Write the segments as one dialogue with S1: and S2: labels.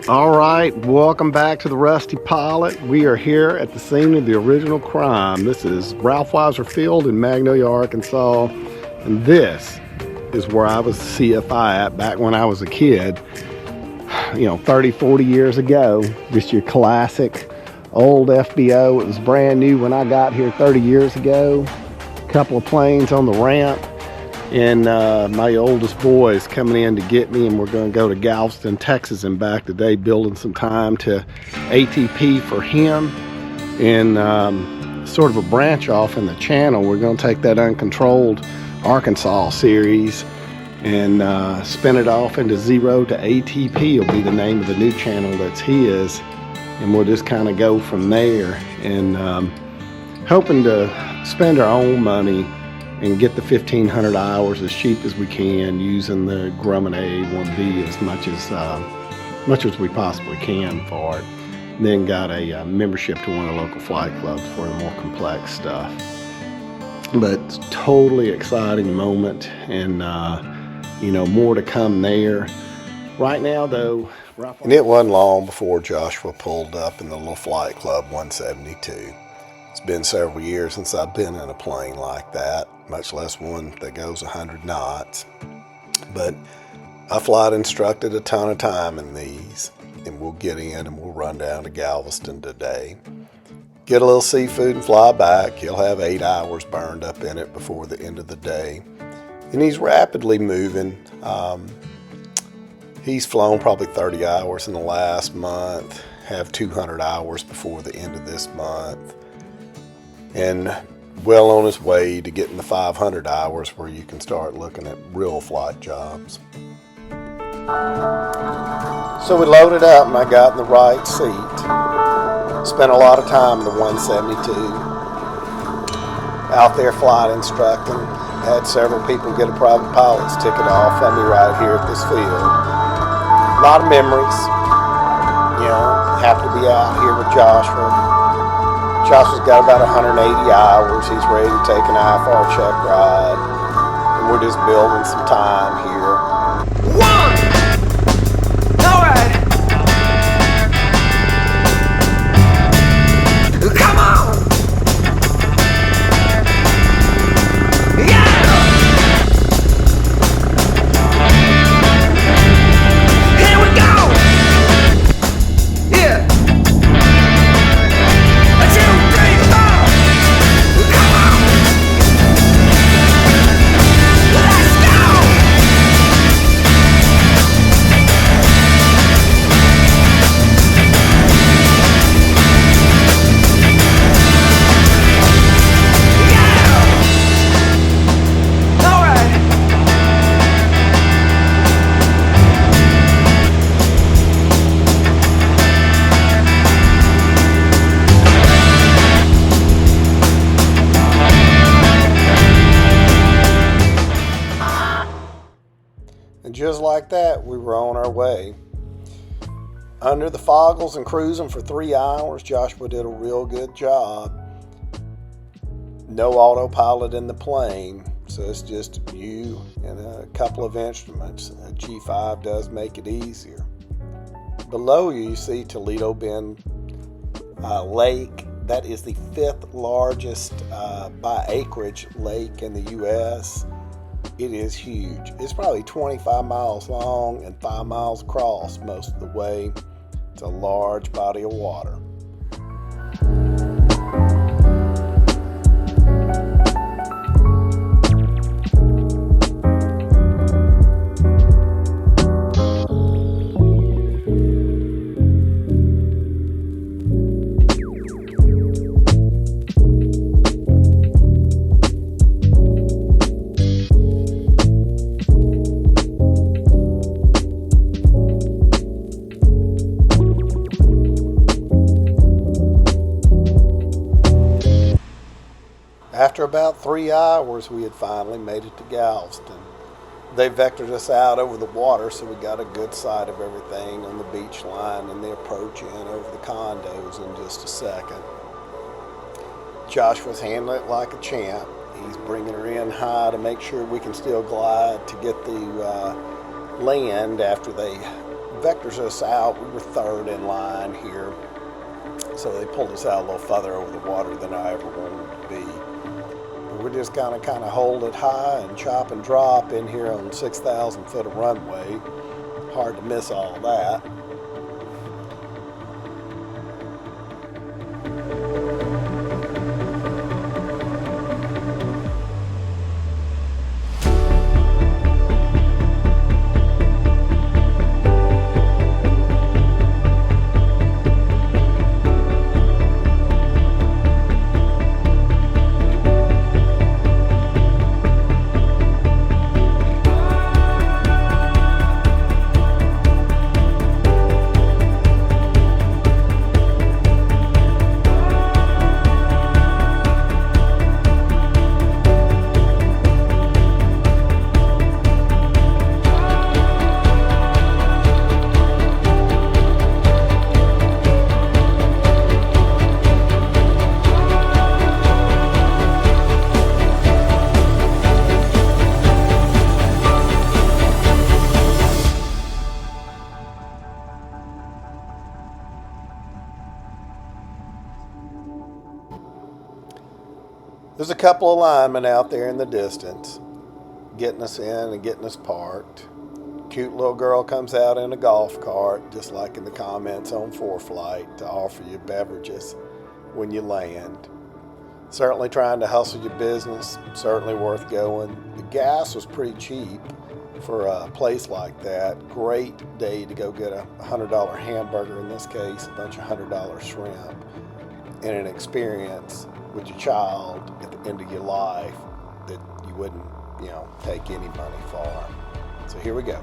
S1: All right, welcome back to the Rusty Pilot. We are here at the scene of the original crime. This is Ralph Weiser Field in Magnolia, Arkansas, and this is where I was CFI at back when I was a kid, 30, 40 years ago. Just your classic old FBO. It was brand new when I got here 30 years ago. A couple of planes on the ramp. And my oldest boy is coming in to get me, and we're going to go to Galveston, Texas and back today, building some time to ATP for him. And sort of a branch off in the channel, we're going to take that Uncontrolled Arkansas series and spin it off into Zero to ATP will be the name of the new channel that's his. And we'll just kind of go from there, and hoping to spend our own money and get the 1,500 hours as cheap as we can using the Grumman AA1B as much as we possibly can for it. Then got a membership to one of the local flight clubs for the more complex stuff. But totally exciting moment, and more to come there. Right now though, and it wasn't long before Joshua pulled up in the little flight club 172. It's been several years since I've been in a plane like that, much less one that goes 100 knots. But I flight instructed a ton of time in these, and we'll get in and we'll run down to Galveston today. Get a little seafood and fly back. He'll have 8 hours burned up in it before the end of the day. And he's rapidly moving. He's flown probably 30 hours in the last month, have 200 hours before the end of this month. And well on his way to getting the 500 hours where you can start looking at real flight jobs. So we loaded up and I got in the right seat. Spent a lot of time in the 172. Out there flight instructing. Had several people get a private pilot's ticket off of me right here at this field. A lot of memories. Happy to be out here with Joshua. Joshua's got about 180 hours. He's ready to take an IFR check ride. And we're just building some time here. One! All right! Come on! Yeah! Here we go! Yeah! Just like that, we were on our way. Under the foggles and cruising for 3 hours, Joshua did a real good job. No autopilot in the plane, so it's just you and a couple of instruments. A G5 does make it easier. Below you see Toledo Bend Lake. That is the 5th largest by acreage lake in the U.S. It is huge. It's probably 25 miles long and 5 miles across most of the way. It's a large body of water. After about 3 hours, we had finally made it to Galveston. They vectored us out over the water, so we got a good sight of everything on the beach line and the approach in over the condos in just a second. Josh was handling it like a champ. He's bringing her in high to make sure we can still glide to get the land after they vectors us out. We were third in line here, so they pulled us out a little further over the water than I ever wanted to be. But we're just kind of hold it high and chop and drop in here on 6,000 foot of runway. Hard to miss all that. There's a couple of linemen out there in the distance getting us in and getting us parked. Cute little girl comes out in a golf cart, just like in the comments on ForeFlight, to offer you beverages when you land. Certainly trying to hustle your business, certainly worth going. The gas was pretty cheap for a place like that. Great day to go get a $100 hamburger, in this case, a bunch of $100 shrimp, and an experience with your child at the end of your life that you wouldn't, take any money for. So here we go.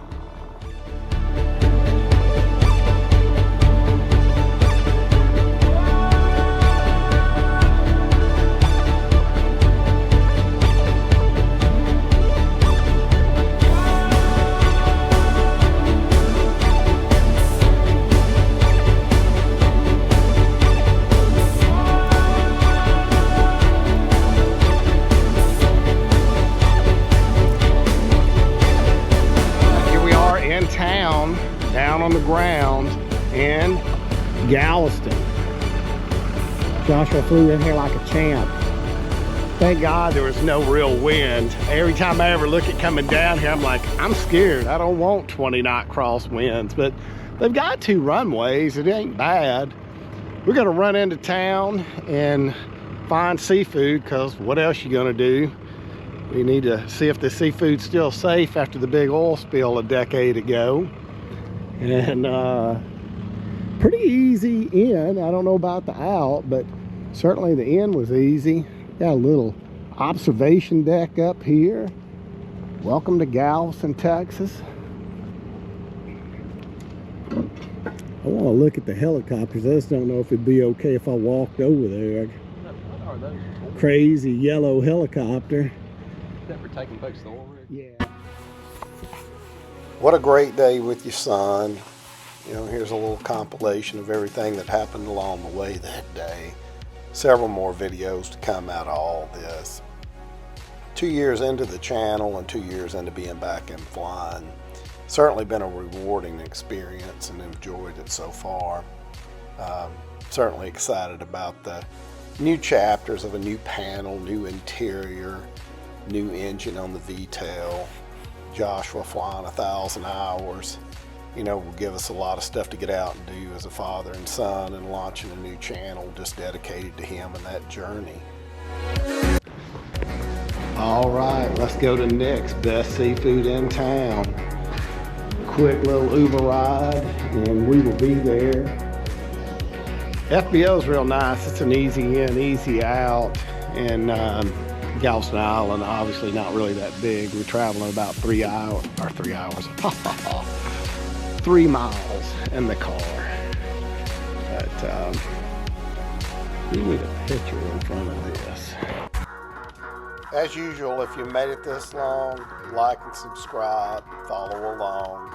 S1: Down on the ground in Galveston. Joshua flew in here like a champ. Thank God there was no real wind. Every time I ever look at coming down here, I'm like, I'm scared. I don't want 20-knot crosswinds, but they've got 2 runways. It ain't bad. We're gonna run into town and find seafood, because what else you gonna do? We need to see if the seafood's still safe after the big oil spill a decade ago. And pretty easy in. I don't know about the out, but certainly the in was easy. Got a little observation deck up here. Welcome to Galveston, Texas. I want to look at the helicopters. I just don't know if it'd be okay if I walked over there.
S2: What are those?
S1: Crazy yellow helicopter.
S2: Except for taking folks to the oil rig.
S1: Yeah. What a great day with your son. Here's a little compilation of everything that happened along the way that day. Several more videos to come out of all this. 2 years into the channel and 2 years into being back in flying. Certainly been a rewarding experience and enjoyed it so far. Certainly excited about the new chapters of a new panel, new interior, new engine on the V-tail. Joshua flying 1,000 hours, will give us a lot of stuff to get out and do as a father and son, and launching a new channel just dedicated to him and that journey. All right, let's go to Nick's Best Seafood in Town. Quick little Uber ride, and we will be there. FBO is real nice. It's an easy in, easy out, and Galveston Island, obviously not really that big. We're traveling about 3 hours, 3 miles in the car. But we need a picture in front of this. As usual, if you made it this long, like and subscribe, follow along.